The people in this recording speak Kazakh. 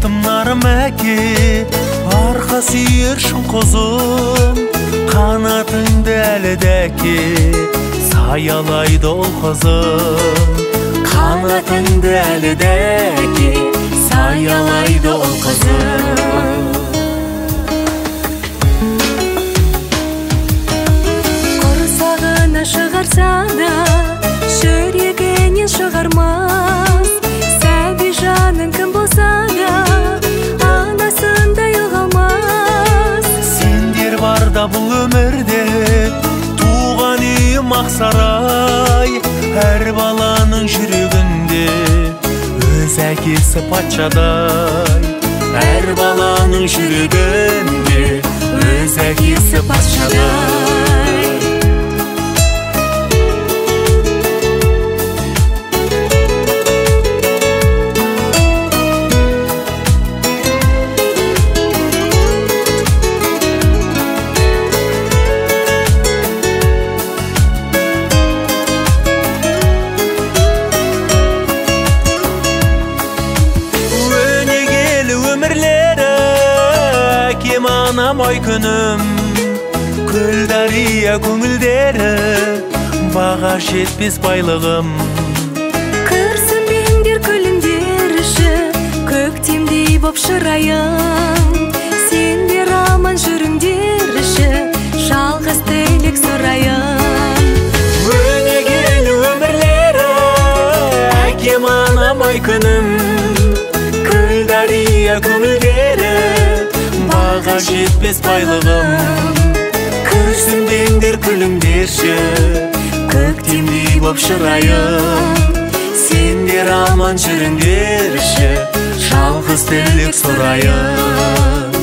Тымнарым әке, арқа сүйершін қозым, қанатыңды әлі дәке, саялайды ол қызым. Қанатыңды әлі дәке, саялайды ол қызым. Құрсағына шығарса да, жүрегінен шығармас. Сәби жаның кім болса да, анасындай ұғалмас. Сендер барда бұл өмірде, туған үйім Ақсарай. Әр баланың жүрегінде өз әкесі патшадай. Әр баланың жүрегінде өз әкесі патшадай. Анам ой күнім, көл дария көңілдері, баға жетпес байлығым. Күрсінбеңдер күліңдерші, көктемдей боп шырайым. Сендер аман жүріңдерші, жалғыз тілек сұрайым. Өнегелі өмірлері, әкем анам ой күнім, көл дария көңілдері, баға жетпес байлығым. Күрсінбеңдер күліңдерші, көктемдей боп шырайым. Сендер аман жүріңдерші, жалғыз тілек сұрайым.